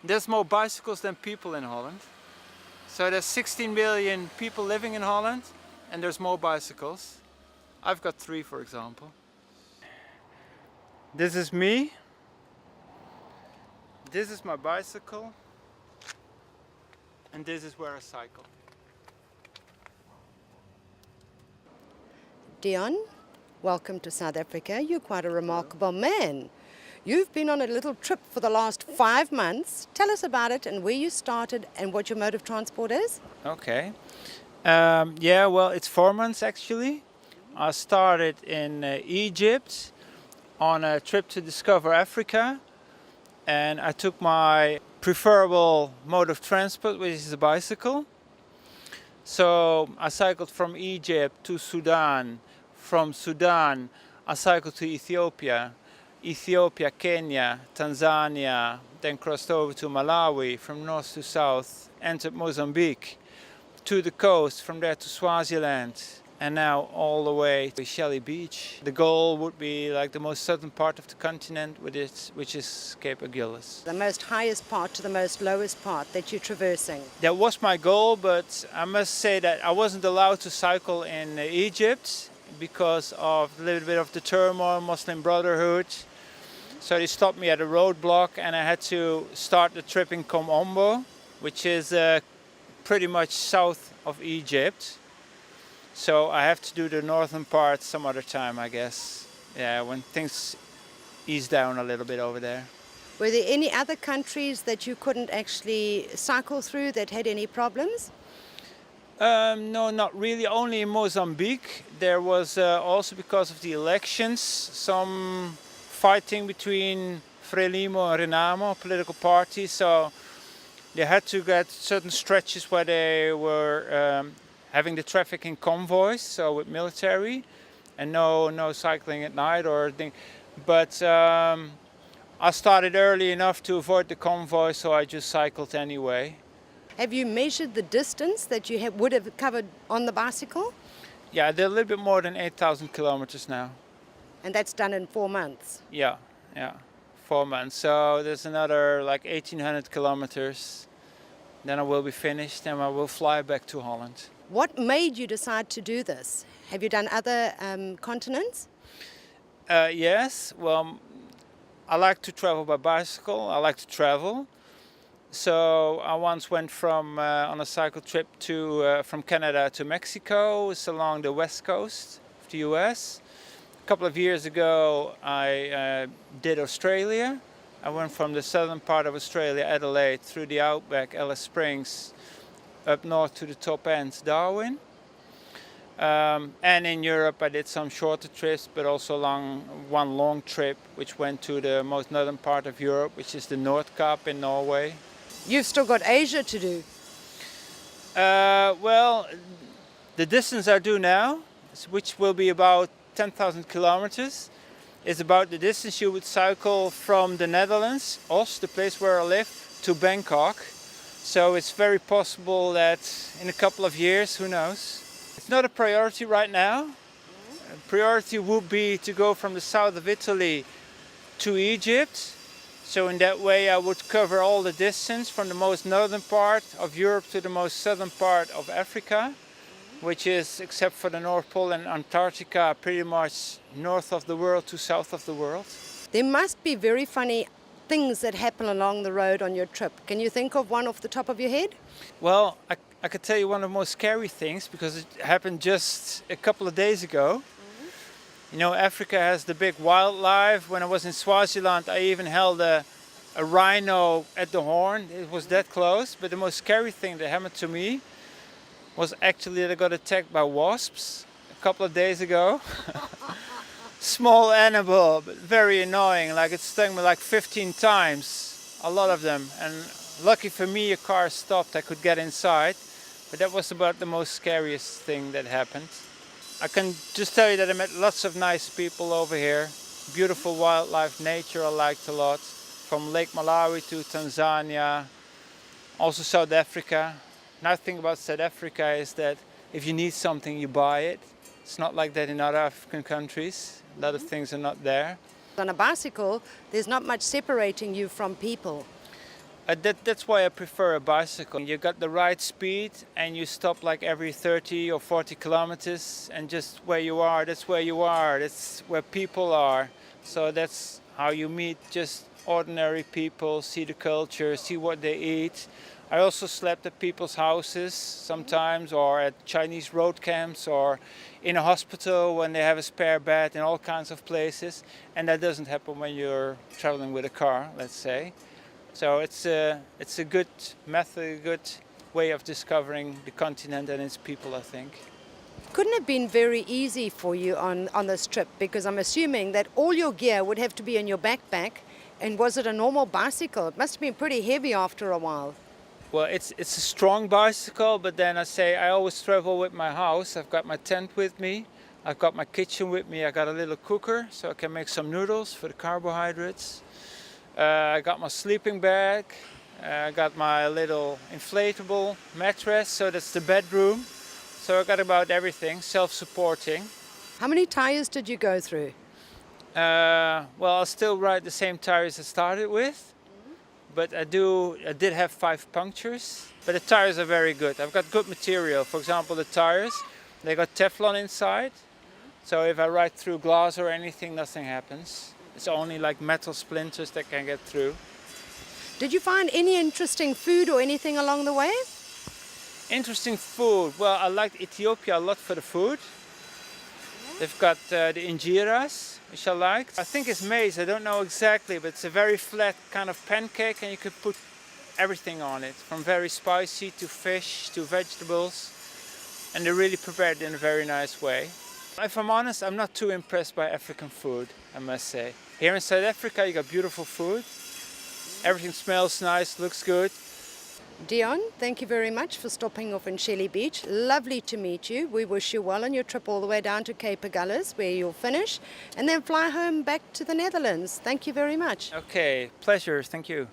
There's more bicycles than people in Holland. So there's 16 million people living in Holland and there's more bicycles. I've got 3, for example. This is me. This is my bicycle. And this is where I cycle. Dion, welcome to South Africa. You're quite a remarkable man. You've been on a little trip for the last 5 months. Tell us about it and where you started and what your mode of transport is. Okay. Yeah, well, it's 4 months actually. I started in Egypt on a trip to discover Africa. And I took my preferable mode of transport, which is a bicycle. So I cycled from Egypt to Sudan. From Sudan, I cycled to Ethiopia, Kenya, Tanzania, then crossed over to Malawi, from north to south, entered Mozambique, to the coast, from there to Swaziland, and now all the way to Shelly Beach. The goal would be like the most southern part of the continent, which is Cape Agulhas. The most highest part to the most lowest part that you're traversing. That was my goal, but I must say that I wasn't allowed to cycle in Egypt because of a little bit of the turmoil, Muslim Brotherhood. So they stopped me at a roadblock and I had to start the trip in Komombo, which is pretty much south of Egypt. So I have to do the northern part some other time, I guess. Yeah, when things ease down a little bit over there. Were there any other countries that you couldn't actually cycle through that had any problems? No, not really. Only in Mozambique. There was also, because of the elections, some fighting between Frelimo and Renamo, political parties. So they had to get certain stretches where they were having the traffic in convoys, so with military, and no cycling at night or thing. But I started early enough to avoid the convoy, so I just cycled anyway. Have you measured the distance that you would have covered on the bicycle? Yeah, I did a little bit more than 8,000 kilometers now. And that's done in 4 months? Yeah, 4 months. So there's another like 1,800 kilometers. Then I will be finished and I will fly back to Holland. What made you decide to do this? Have you done other continents? Yes, well, I like to travel by bicycle. I like to travel. So I once went from on a cycle trip from Canada to Mexico. It's along the west coast of the US. A couple of years ago I did Australia. I went from the southern part of Australia, Adelaide, through the outback, Alice Springs, up north to the top end, Darwin. And in Europe I did some shorter trips, but also one long trip which went to the most northern part of Europe, which is the North Cape in Norway. You've still got Asia to do. Well, the distance I do now, which will be about 10,000 kilometers, is about the distance you would cycle from the Netherlands, Os, the place where I live, to Bangkok. So it's very possible that in a couple of years, who knows. It's not a priority right now. A priority would be to go from the south of Italy to Egypt. So in that way I would cover all the distance from the most northern part of Europe to the most southern part of Africa, which is, except for the North Pole and Antarctica, pretty much north of the world to south of the world. There must be very funny things that happen along the road on your trip. Can you think of one off the top of your head? Well, I could tell you one of the most scary things because it happened just a couple of days ago. You know, Africa has the big wildlife. When I was in Swaziland, I even held a rhino at the horn. It was that close. But the most scary thing that happened to me was actually that I got attacked by wasps a couple of days ago. Small animal, but very annoying. Like it stung me like 15 times, a lot of them. And lucky for me, a car stopped. I could get inside. But that was about the most scariest thing that happened. I can just tell you that I met lots of nice people over here. Beautiful wildlife, nature I liked a lot. From Lake Malawi to Tanzania, also South Africa. Nice thing about South Africa is that if you need something, you buy it. It's not like that in other African countries. A lot of things are not there. On a bicycle, there's not much separating you from people. That's why I prefer a bicycle. You got the right speed and you stop like every 30 or 40 kilometers, and just where you are, that's where you are. That's where people are. So that's how you meet just ordinary people, see the culture, see what they eat. I also slept at people's houses sometimes, or at Chinese road camps, or in a hospital when they have a spare bed, in all kinds of places. And that doesn't happen when you're traveling with a car, let's say. So it's a good method, a good way of discovering the continent and its people, I think. Couldn't have been very easy for you on this trip, because I'm assuming that all your gear would have to be in your backpack. And was it a normal bicycle? It must have been pretty heavy after a while. Well, it's a strong bicycle, but then I always travel with my house. I've got my tent with me. I've got my kitchen with me. I got a little cooker so I can make some noodles for the carbohydrates. I got my sleeping bag. I got my little inflatable mattress, so that's the bedroom. So I got about everything, self-supporting. How many tires did you go through? Well, I'll still ride the same tires I started with, but I did have 5 punctures. But the tires are very good. I've got good material. For example, the tires, they got Teflon inside. So if I ride through glass or anything, nothing happens. It's only like metal splinters that can get through. Did you find any interesting food or anything along the way? Interesting food. Well, I liked Ethiopia a lot for the food. They've got the injeras, which I liked. I think it's maize, I don't know exactly, but it's a very flat kind of pancake and you can put everything on it, from very spicy to fish to vegetables. And they really prepared it in a very nice way. If I'm honest, I'm not too impressed by African food, I must say. Here in South Africa, you got beautiful food. Everything smells nice, looks good. Dion, thank you very much for stopping off in Shelly Beach. Lovely to meet you. We wish you well on your trip all the way down to Cape Agulhas, where you'll finish, and then fly home back to the Netherlands. Thank you very much. Okay, pleasure, thank you.